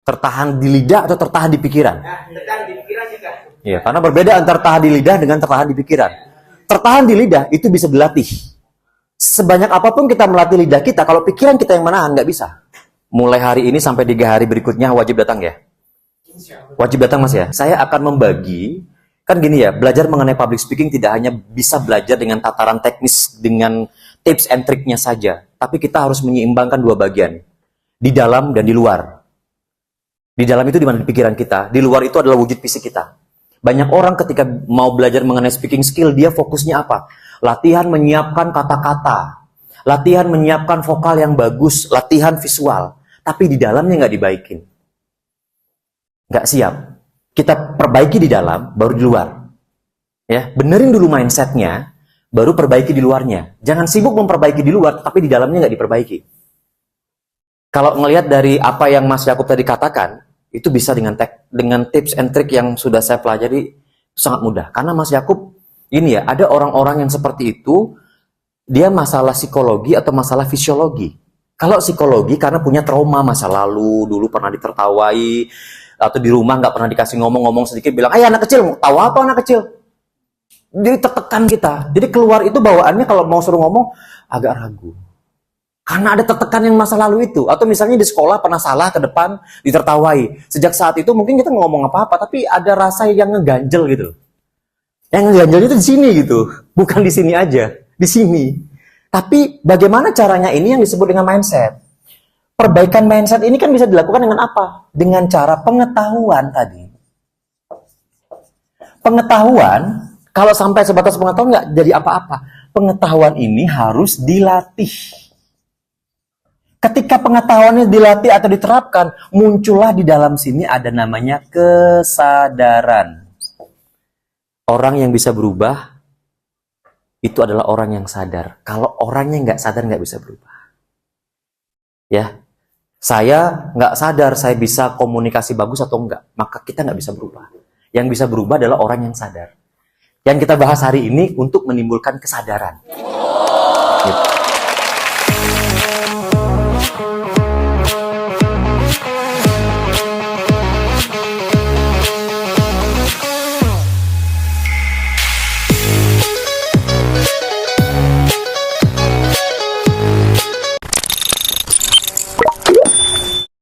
Tertahan di lidah atau tertahan di pikiran? Nah, tertahan di pikiran juga. Iya, karena berbeda antara tertahan di lidah dengan tertahan di pikiran. Tertahan di lidah itu bisa dilatih. Sebanyak apapun kita melatih lidah kita, kalau pikiran kita yang menahan, nggak bisa. Mulai hari ini sampai 3 hari berikutnya wajib datang ya? Wajib datang Mas ya? Saya akan membagi, kan gini ya, belajar mengenai public speaking tidak hanya bisa belajar dengan tataran teknis, dengan tips and triknya saja. Tapi kita harus menyeimbangkan 2 bagian. Di dalam dan di luar. Di dalam itu di mana? Di pikiran kita. Di luar itu adalah wujud fisik kita. Banyak orang ketika mau belajar mengenai speaking skill, dia fokusnya apa? Latihan menyiapkan kata-kata. Latihan menyiapkan vokal yang bagus. Latihan visual. Tapi di dalamnya nggak dibaikin. Nggak siap. Kita perbaiki di dalam, baru di luar. Ya, benerin dulu mindsetnya, baru perbaiki di luarnya. Jangan sibuk memperbaiki di luar, tapi di dalamnya nggak diperbaiki. Kalau ngelihat dari apa yang Mas Yakub tadi katakan, itu bisa dengan tips and trick yang sudah saya pelajari, itu sangat mudah. Karena Mas Yakub, ini ya, ada orang-orang yang seperti itu, dia masalah psikologi atau masalah fisiologi. Kalau psikologi, karena punya trauma masa lalu, dulu pernah ditertawai, atau di rumah nggak pernah dikasih ngomong-ngomong sedikit, bilang, ayo anak kecil, tahu apa anak kecil? Jadi tertekan kita. Jadi keluar itu bawaannya kalau mau suruh ngomong, agak ragu. Karena ada tertekan yang masa lalu itu. Atau misalnya di sekolah pernah salah ke depan, ditertawai. Sejak saat itu mungkin kita nggak ngomong apa-apa, tapi ada rasa yang ngeganjel gitu. Yang ngeganjel itu di sini gitu. Bukan di sini aja, di sini. Tapi bagaimana caranya ini yang disebut dengan mindset? Perbaikan mindset ini kan bisa dilakukan dengan apa? Dengan cara pengetahuan tadi. Pengetahuan, kalau sampai sebatas pengetahuan nggak jadi apa-apa. Pengetahuan ini harus dilatih. Ketika pengetahuannya dilatih atau diterapkan, muncullah di dalam sini ada namanya kesadaran. Orang yang bisa berubah, itu adalah orang yang sadar. Kalau orangnya nggak sadar, nggak bisa berubah. Ya, saya nggak sadar saya bisa komunikasi bagus atau enggak, maka kita nggak bisa berubah. Yang bisa berubah adalah orang yang sadar. Yang kita bahas hari ini untuk menimbulkan kesadaran. Gitu.